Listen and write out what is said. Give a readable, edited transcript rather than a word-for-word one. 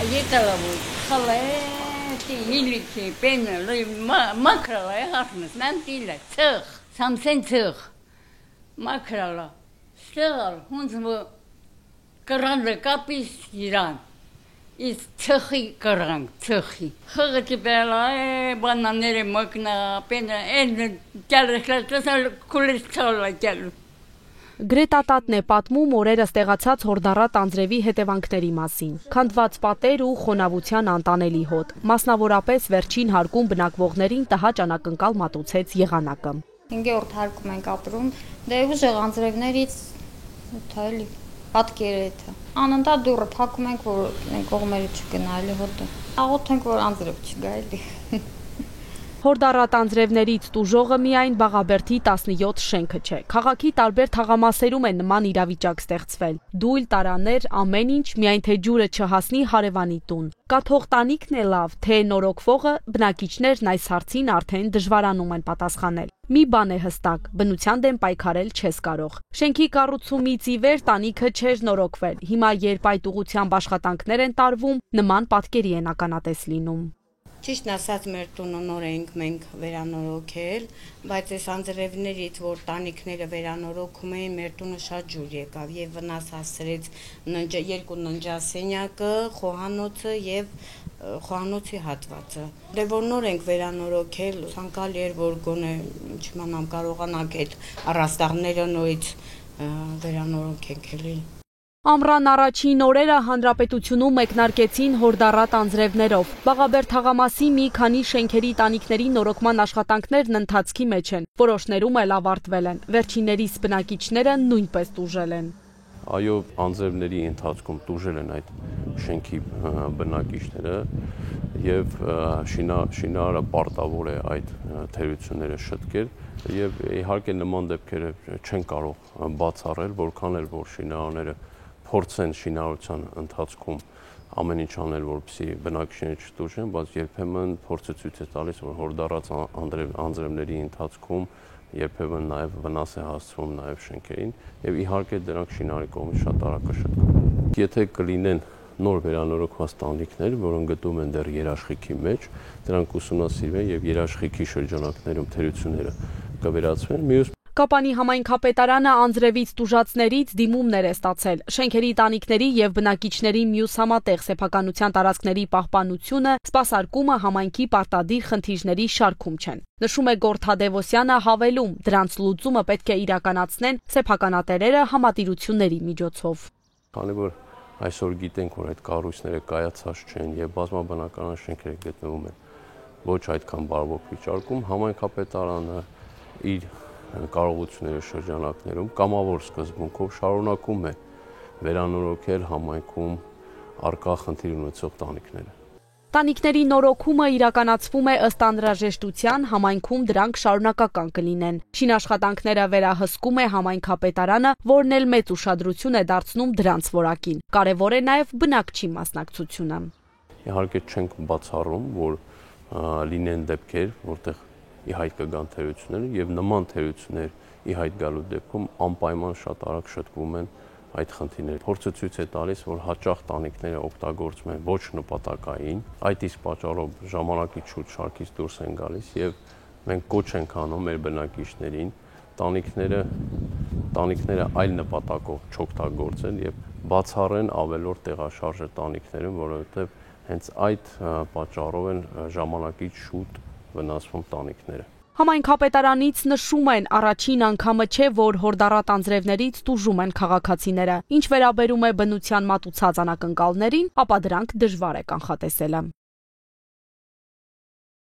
Եկալավու խալետի հիլիքի պենել մակրալա է հարնս, նան տիլը, ծղ, սամսեն ծղ, մակրալա, ստեղալ, հունց կրանձը կապիս իրան, Is ծխի կրանք, ծխի։ Խղճի բելա է, բանաները մոկնա, պենը, են կյալրխլատասալ կուլիս ծալա կյալու։ Գրետատատն է պատմում օրերս տեղացած հորդառատ անձրևի հետևանքների մասին։ Քանդված պատեր ու խոնավության անտանելի հոտ։ Մասնավորապես վերջին հարկում բնակվողներին տհաճ անակնկալ մատուցեց եղանակը։ 5-րդ հարկում ենք ապրում, դե ուժեղ անձրևներից թայլի պատկերեթը։ Անընդհատ դուռը փակում ենք, որ կողմերը չգնալի հոտը։ Աղոթենք, որ անձրև չգա էլի։ Հորդառատ անձրևներից տուժողը միայն Բաղաբերդի 17 շենքը չէ։ Քաղաքի տարբեր թաղամասերում է նման իրավիճակ ստեղծվել։ Դույլ, տարաներ, ամեն ինչ, միայն թե ջուրը չհասնի հարևանի տուն։ Կաթող տանիքն է լավ, թե նորոգվողը, բնակիչներն այս հարցին արդեն դժվարանում են պատասխանել։ Մի բան է հստակ, բնության դեմ պայքարել չես կարող։ Շենքի կառուցումից ի վեր տանիքը չէր նորոգվել։ Հիմա երբ այդ ուղղությամբ աշխատանքներ են տարվում, նման պատկերի են ականատես լինում։ Ճիշտն ասած մեր տունը նոր ենք մենք վերանորոգել, բայց այս անձրևներից, որ տանիքները վերանորոգում էին, մեր տունը շատ ջուր եկավ եւ վնաս հասցրեց երկու ննջասենյակը, խոհանոցը եւ խոհանոցի հատվածը։ Դե որ նոր ենք վերանորոգել, ցանկալի էր որ գոնե չիմանամ կարողանանք այդ առաստաղները նորից վերանորոգենք էլի։ Ամռան առաջին օրերը հանրապետությունում մեկնարկեցին հորդառատ անձրևներով։ Բաղաբերդ թաղամասի մի քանի շենքերի տանիքների նորոգման աշխատանքներն ընթացքի մեջ են, որոշներում էլ ավարտվել են։ Վերջիններիս բնակիչները նույնպես տուժել են։ Այո, անձրևների ընթացքում տուժել են այդ շենքի բնակիչները եւ շինարարը պարտավոր է այդ թերությունները շտկել եւ իհարկե նման դեպքերը չեն կարող բացառել, որքան էլ որ շինարարները փորձեն շինարարության ընթացքում ամեն ինչ անել, որպեսզի բնակիչները չտուժեն, բայց երբեմն փորձը ցույց է տալիս, որ հորդառած անձրևների ընթացքում երբեմն նաև վնաս է հասցվում նաև շենքերին եւ իհարկե դրանք շինարարի կողմից շատ արագ կշտկվեն։ Եթե կլինեն նոր վերանորոգված տանիքներ, որոնք գտնվում են դեռ երաշխիքի մեջ, դրանք ուսումնասիրվեն եւ երաշխիքի շրջանակներում թերությունները կվերացվեն։ Մյուս Կապանի համայնքապետարանը անձրևից տուժածներից դիմումներ է ստացել։ Շենքերի տանիքների եւ բնակիչների մյուս համատեղ սեփականության տարածքների պահպանությունը, սպասարկումը համայնքի պարտադիր խնդիրների շարքում չեն։ Նշում է Գորթ Թադևոսյանը հավելում, դրանց լուծումը պետք է իրականացնեն սեփականատերերը համատիրությունների միջոցով։ Քանի որ այսօր գիտենք, որ այդ կառույցները կայացած չեն եւ բազմաբնակարան շենքերը գտնվում են ոչ այդքան բարվոք վիճակում, համայնքապետարանը իր կարողությունների շրջանակներում կամավոր սկզբունքով շարունակում է վերանորոգել համայնքում առկա խնդիր ունեցող տանիքները։ Տանիքների նորոգումը իրականացվում է ըստ անհրաժեշտության, համայնքում դրանք շարունակական կլինեն։ Շինաշխատանքները վերահսկում է համայնքապետարանը, որն էլ մեծ ուշադրություն է դարձնում դրանց որակին։ Կարևոր է նաև բնակչի մասնակցությունը։ Իհարկե չենք բացառում, որ լինեն դեպքեր, որտեղ ի հայտ կգան թերությունները եւ նման թերություններ ի հայտ գալու դեպքում անպայման շատ արագ շտկվում են այդ խնդիրները։ Փորձը ցույց է տալիս, որ հաճախ տանիքները օգտագործվում են ոչ նպատակային, այդ իսկ պատճառով ժամանակից շուտ շարքից դուրս են գալիս եւ մենք կոչ ենք անում մեր բնակիչներին տանիքները այլ նպատակով չօգտագործեն եւ բացառեն ավելորդ տեղաշարժը տանիքներում, որովհետեւ հենց այդ պատճառով են ժամանակից շուտ վնասվում տանիքները։ Համայնքապետարանից նշում են, առաջին անգամը չէ, որ հորդառատ անձրևներից տուժում են քաղաքացիները։ Ինչ վերաբերում է բնության մատուցած անակնկալներին, ապա դրանք դժվար է կանխատեսելը։